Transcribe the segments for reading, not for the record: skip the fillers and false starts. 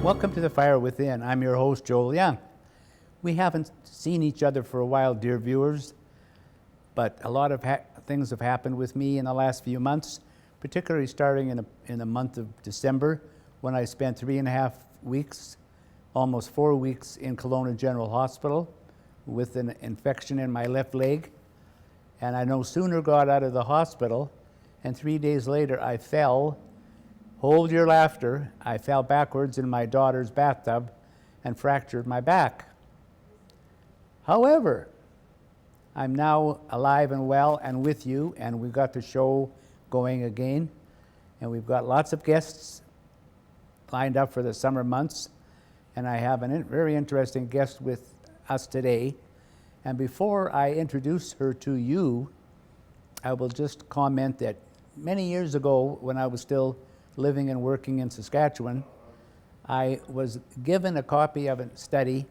Welcome to The Fire Within. I'm your host, Joel Young. We haven't seen each other for a while, dear viewers, but a lot of things have happened with me in the last few months, particularly starting in the month of December, when I spent 3.5 weeks, almost 4 weeks in Kelowna General Hospital with an infection in my left leg. And I no sooner got out of the hospital, and 3 days later I fell, hold your laughter, I fell backwards in my daughter's bathtub and fractured my back. However, I'm now alive and well and with you, and we've got the show going again, and we've got lots of guests lined up for the summer months, and I have a very interesting guest with us today. And before I introduce her to you, I will just comment that many years ago, when I was still living and working in Saskatchewan, I was given a copy of a study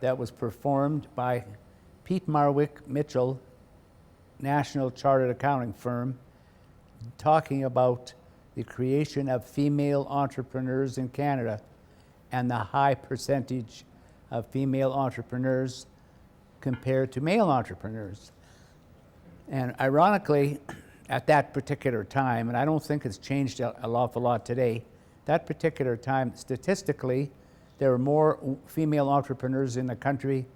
that was performed by Pete Marwick Mitchell, National Chartered Accounting Firm, talking about the creation of female entrepreneurs in Canada and the high percentage of female entrepreneurs compared to male entrepreneurs. And ironically, at that particular time, and I don't think it's changed an awful lot today, that particular time, statistically, there were more female entrepreneurs in the country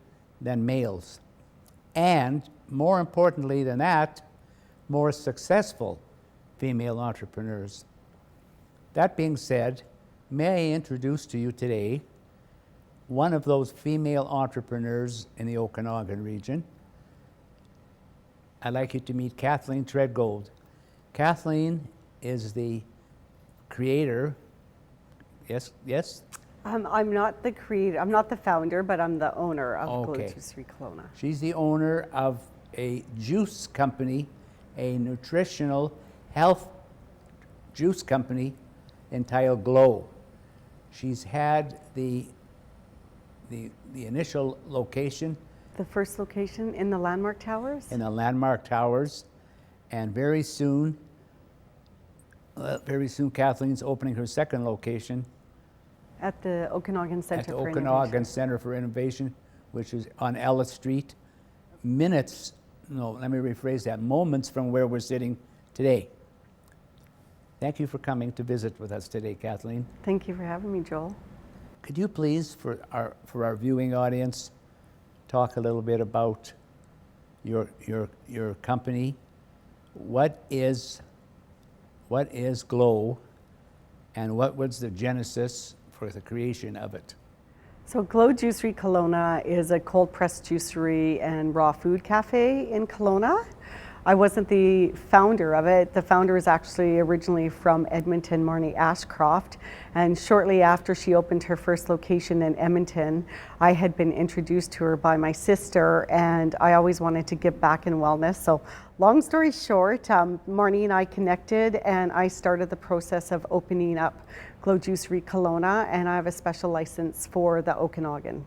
than males. And more importantly than that, more successful female entrepreneurs. That being said, may I introduce to you today one of those female entrepreneurs in the Okanagan region. I'd like you to meet Kathleen Treadgold. Kathleen is the creator. Yes? I'm not the creator, I'm not the founder, but I'm the owner of Juicery Kelowna. She's the owner of a juice company, a nutritional health juice company entitled Glow. She's had the initial location. The first location in the Landmark Towers? In the Landmark Towers, and very soon Kathleen's opening her second location at the Okanagan Center for Innovation. Okanagan Center for Innovation, which is on Ellis Street, moments from where we're sitting today. Thank you for coming to visit with us today, Kathleen. Thank you for having me, Joel. Could you please, for our viewing audience, talk a little bit about your company? What is Glow, and what was the genesis for the creation of it? So Glow Juicery Kelowna is a cold pressed juicery and raw food cafe in Kelowna. I wasn't the founder of it. The founder is actually originally from Edmonton, Marnie Ashcroft, and shortly after she opened her first location in Edmonton, I had been introduced to her by my sister, and I always wanted to give back in wellness. So long story short, Marnie and I connected, and I started the process of opening up Glow Juicery Kelowna, and I have a special license for the Okanagan.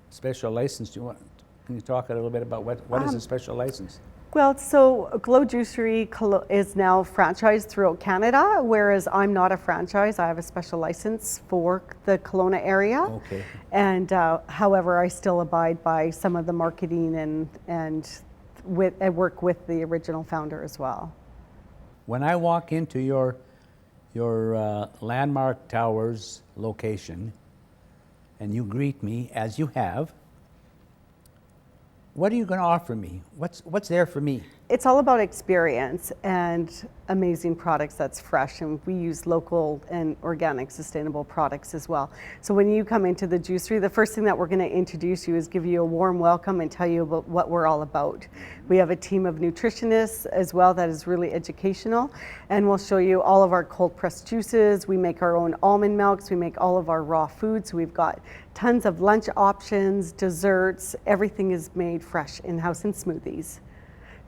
Special license, can you talk a little bit about what is a special license? Well, so Glow Juicery is now franchised throughout Canada, whereas I'm not a franchise. I have a special license for the Kelowna area. Okay. And however, I still abide by some of the marketing and work with the original founder as well. When I walk into your Landmark Towers location, and you greet me as you have, what are you going to offer me? What's there for me? It's all about experience and amazing products that's fresh, and we use local and organic sustainable products as well. So when you come into the juicery, the first thing that we're going to introduce you is give you a warm welcome and tell you about what we're all about. We have a team of nutritionists as well that is really educational, and we'll show you all of our cold pressed juices. We make our own almond milks, we make all of our raw foods. So we've got tons of lunch options, desserts, everything is made fresh in-house in smoothies.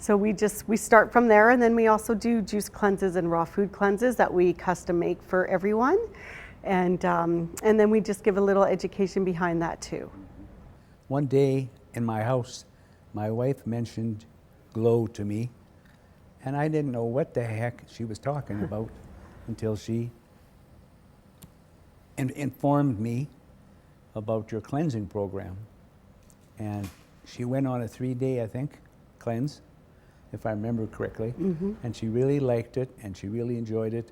So we start from there, and then we also do juice cleanses and raw food cleanses that we custom make for everyone. And then we just give a little education behind that too. One day in my house, my wife mentioned Glow to me, and I didn't know what the heck she was talking about until she informed me about your cleansing program. And she went on a 3-day, I think, cleanse, if I remember correctly. And she really liked it, and she really enjoyed it.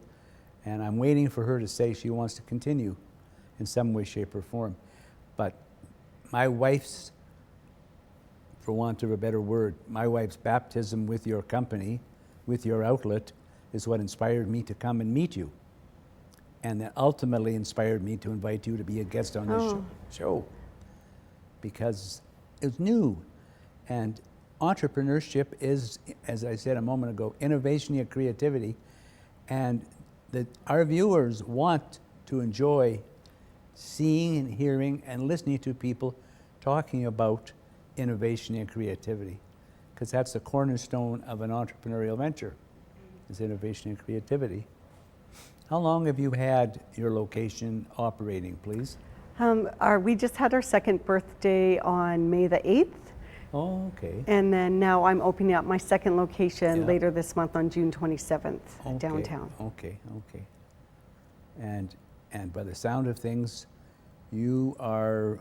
And I'm waiting for her to say she wants to continue in some way, shape, or form. But my wife's, for want of a better word, my wife's baptism with your company, with your outlet, is what inspired me to come and meet you. And that ultimately inspired me to invite you to be a guest on this show. Because it's new. And entrepreneurship is, as I said a moment ago, innovation and creativity. And that our viewers want to enjoy seeing and hearing and listening to people talking about innovation and creativity, because that's the cornerstone of an entrepreneurial venture, is innovation and creativity. How long have you had your location operating, please? We just had our second birthday on May the 8th. Oh, okay. And then now I'm opening up my second location later this month on June 27th, downtown. Okay. And by the sound of things, you are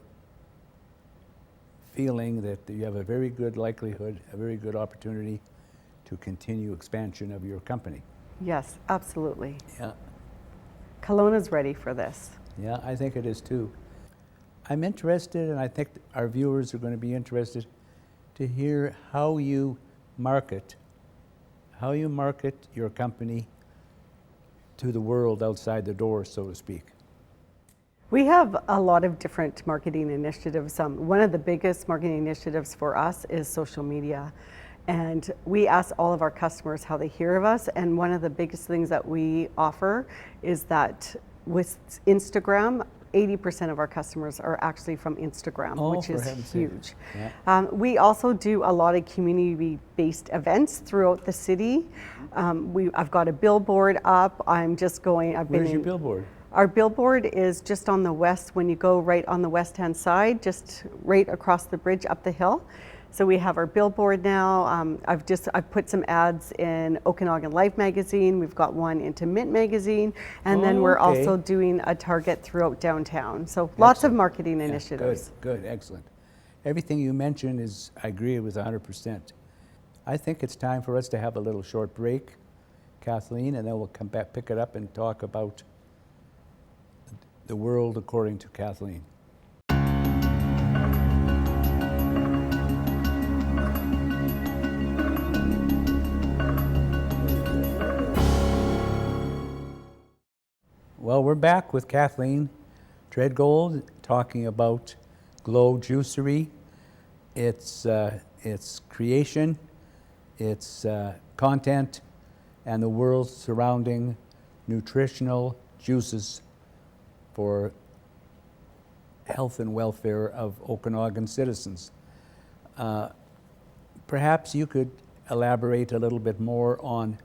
feeling that you have a very good likelihood, a very good opportunity to continue expansion of your company. Yes, absolutely. Yeah. Kelowna's ready for this. Yeah, I think it is too. I'm interested, and I think our viewers are going to be interested to hear how you market your company to the world outside the door, so to speak. We have a lot of different marketing initiatives. One of the biggest marketing initiatives for us is social media. And we ask all of our customers how they hear of us. And one of the biggest things that we offer is that with Instagram, 80% of our customers are actually from Instagram, which is huge. Yeah. We also do a lot of community-based events throughout the city. I've got a billboard up. Where's your billboard? Our billboard is just on the west, when you go right on the west-hand side, just right across the bridge up the hill. So we have our billboard now. I've put some ads in Okanagan Life magazine. We've got one into Mint magazine, and then we're also doing a target throughout downtown. So lots of marketing initiatives. Good, excellent. Everything you mentioned is, I agree with 100%. I think it's time for us to have a little short break, Kathleen, and then we'll come back, pick it up, and talk about the world according to Kathleen. Well, we're back with Kathleen Treadgold talking about Glow Juicery, its creation, its content, and the world surrounding nutritional juices for health and welfare of Okanagan citizens. Perhaps you could elaborate a little bit more on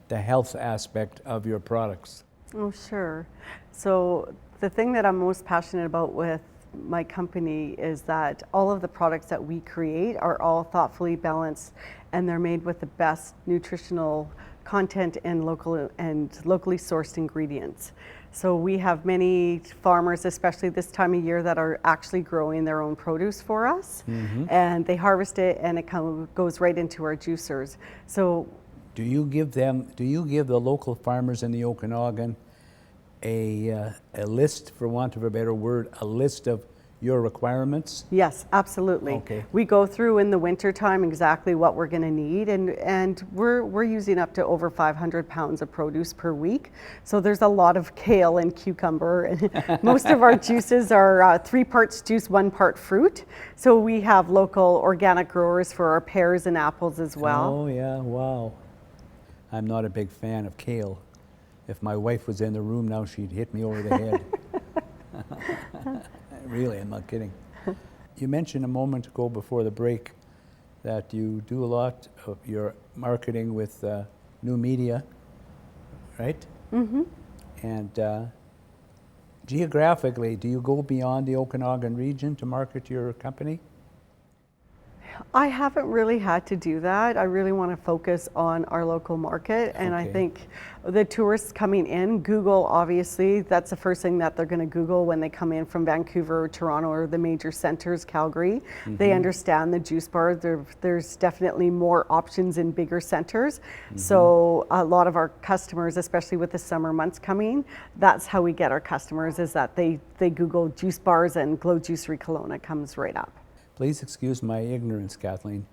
the health aspect of your products. Oh, sure. So the thing that I'm most passionate about with my company is that all of the products that we create are all thoughtfully balanced, and they're made with the best nutritional content and locally sourced ingredients. So we have many farmers, especially this time of year, that are actually growing their own produce for us, and they harvest it, and it goes right into our juicers. So do you give the local farmers in the Okanagan a list, for want of a better word, a list of your requirements? Yes, absolutely. Okay. We go through in the winter time exactly what we're going to need, and we're using up to over 500 pounds of produce per week. So there's a lot of kale and cucumber, and most of our juices are 3 parts juice, 1 part fruit. So we have local organic growers for our pears and apples as well. Oh yeah, wow. I'm not a big fan of kale. If my wife was in the room now, she'd hit me over the head. Really, I'm not kidding. You mentioned a moment ago before the break that you do a lot of your marketing with new media, right? Mm-hmm. And geographically, do you go beyond the Okanagan region to market your company? I haven't really had to do that. I really want to focus on our local market. And I Okay. think the tourists coming in, Google, obviously, that's the first thing that they're going to Google when they come in from Vancouver or Toronto or the major centers, Calgary. They understand the juice bar. There's definitely more options in bigger centers. So a lot of our customers, especially with the summer months coming, that's how we get our customers, is that they Google juice bars and Glow Juicery Kelowna comes right up. Please excuse my ignorance, Kathleen.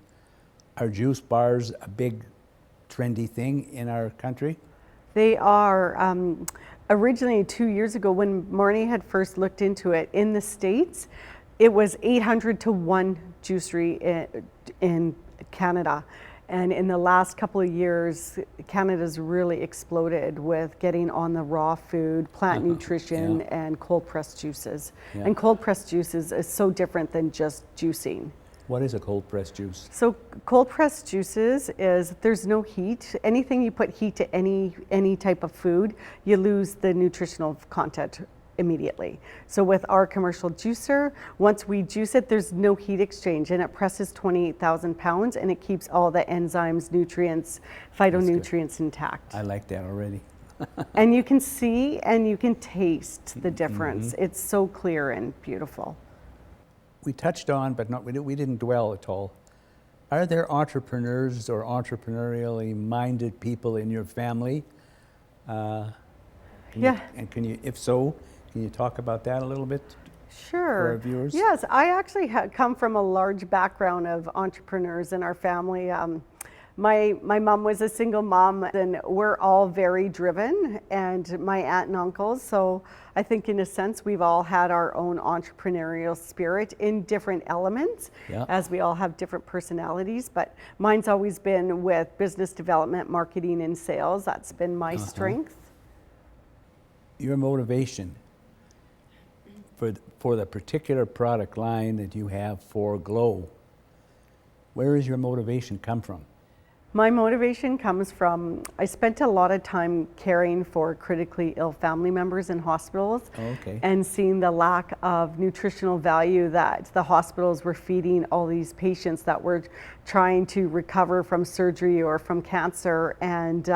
Are juice bars a big trendy thing in our country? They are. Originally 2 years ago, when Marnie had first looked into it in the States, it was 800 to 1 juicery in Canada. And in the last couple of years, Canada's really exploded with getting on the raw food, plant nutrition, and cold pressed juices. Yeah. And cold pressed juices is so different than just juicing. What is a cold pressed juice? So cold pressed juices is there's no heat. Anything you put heat to any type of food, you lose the nutritional content immediately. So with our commercial juicer, once we juice it, there's no heat exchange, and it presses 28,000 pounds, and it keeps all the enzymes, nutrients, phytonutrients intact. I like that already. And you can see and you can taste the difference. It's so clear and beautiful. We touched on, but we didn't dwell at all. Are there entrepreneurs or entrepreneurially minded people in your family? Yeah. If so, can you talk about that a little bit? Sure. For our viewers? Yes, I actually come from a large background of entrepreneurs in our family. My mom was a single mom, and we're all very driven, and my aunt and uncles. So I think in a sense we've all had our own entrepreneurial spirit in different elements, as we all have different personalities. But mine's always been with business development, marketing, and sales. That's been my strength. Your motivation for the particular product line that you have for Glow, where does your motivation come from? My motivation comes from, I spent a lot of time caring for critically ill family members in hospitals, and seeing the lack of nutritional value that the hospitals were feeding all these patients that were trying to recover from surgery or from cancer. And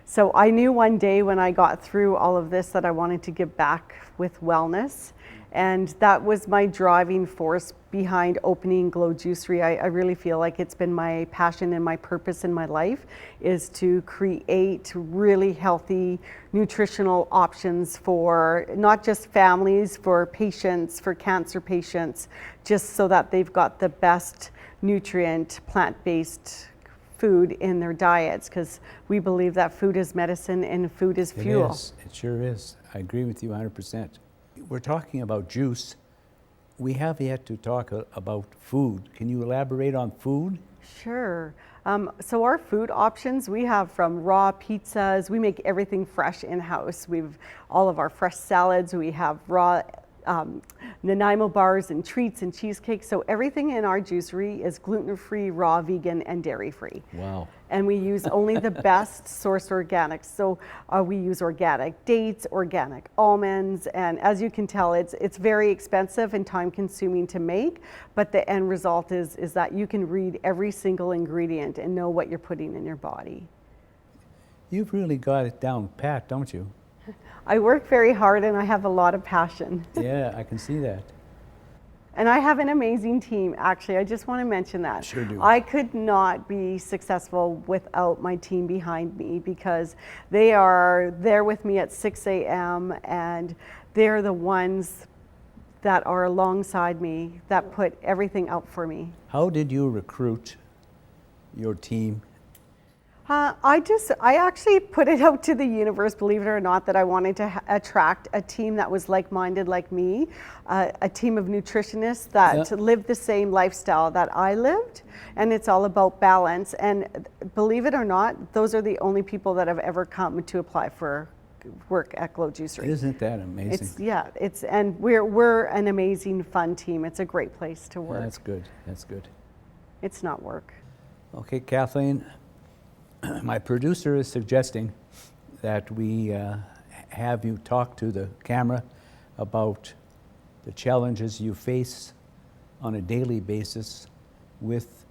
so I knew one day when I got through all of this that I wanted to give back with wellness. And that was my driving force behind opening Glow Juicery. I really feel like it's been my passion and my purpose in my life, is to create really healthy nutritional options for not just families, for patients, for cancer patients, just so that they've got the best nutrient, plant-based food in their diets, because we believe that food is medicine and food is fuel. It is. It sure is. I agree with you 100%. We're talking about juice. We have yet to talk about food. Can you elaborate on food? Sure. So our food options, we have from raw pizzas. We make everything fresh in-house. We've all of our fresh salads. We have raw Nanaimo bars and treats and cheesecakes. So everything in our juicery is gluten-free, raw, vegan, and dairy-free. Wow. And we use only the best sourced organics. So we use organic dates, organic almonds, and as you can tell, it's very expensive and time-consuming to make, but the end result is that you can read every single ingredient and know what you're putting in your body. You've really got it down pat, don't you? I work very hard and I have a lot of passion. Yeah, I can see that. And I have an amazing team, actually. I just want to mention that. Sure do. I could not be successful without my team behind me, because they are there with me at 6 a.m. and they're the ones that are alongside me, that put everything out for me. How did you recruit your team? I actually put it out to the universe, believe it or not, that I wanted to attract a team that was like-minded like me, a team of nutritionists that lived the same lifestyle that I lived, and it's all about balance. And believe it or not, those are the only people that have ever come to apply for work at Glow Juicery. Isn't that amazing? And we're an amazing, fun team. It's a great place to work. That's good. That's good. It's not work. Okay, Kathleen. My producer is suggesting that we have you talk to the camera about the challenges you face on a daily basis with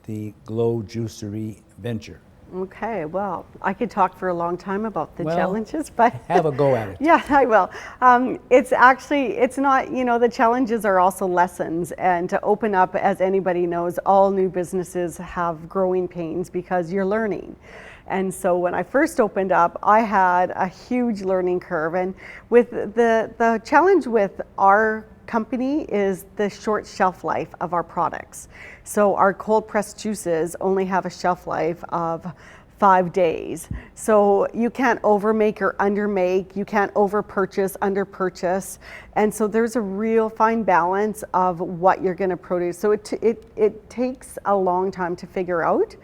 the Glow Juicery venture? Okay, well, I could talk for a long time about the Well, challenges, but have a go at it. yeah, I will. It's not, the challenges are also lessons. And to open up, as anybody knows, all new businesses have growing pains because you're learning. And so when I first opened up, I had a huge learning curve. And with the challenge with our company is the short shelf life of our products. So our cold pressed juices only have a shelf life of 5 days. So you can't overmake or undermake, you can't over purchase, under purchase. And so there's a real fine balance of what you're going to produce. So it takes a long time to figure out.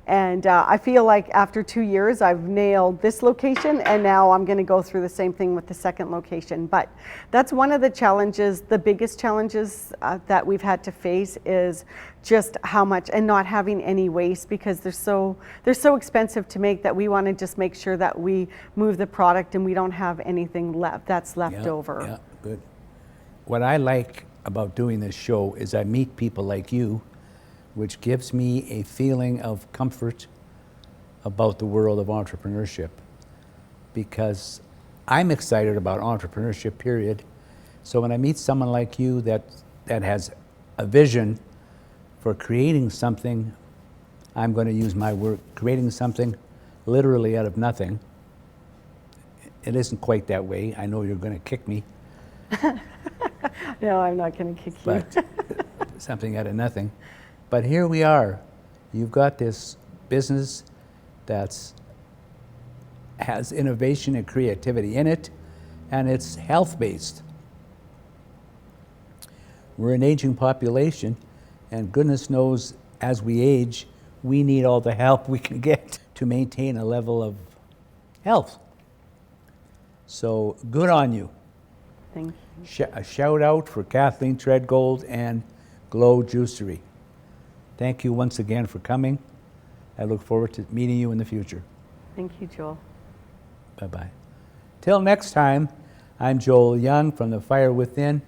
And I feel like after 2 years, I've nailed this location, and now I'm going to go through the same thing with the second location. But that's one of the challenges, the biggest challenges that we've had to face is just how much, and not having any waste, because they're so expensive to make that we want to just make sure that we move the product and we don't have anything left over. Yeah, good. What I like about doing this show is I meet people like you, which gives me a feeling of comfort about the world of entrepreneurship, because I'm excited about entrepreneurship, period. So when I meet someone like you that has a vision for creating something, I'm going to use my word, creating something literally out of nothing. It isn't quite that way. I know you're going to kick me. No, I'm not going to kick you. But something out of nothing. But here we are. You've got this business that has innovation and creativity in it, and it's health-based. We're an aging population, and goodness knows, as we age, we need all the help we can get to maintain a level of health. So good on you. Thank you. A shout out for Kathleen Treadgold and Glow Juicery. Thank you once again for coming. I look forward to meeting you in the future. Thank you, Joel. Bye-bye. Till next time, I'm Joel Young from The Fire Within.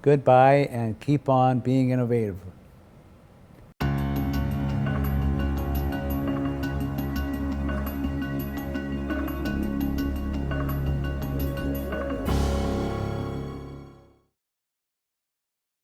Goodbye, and keep on being innovative.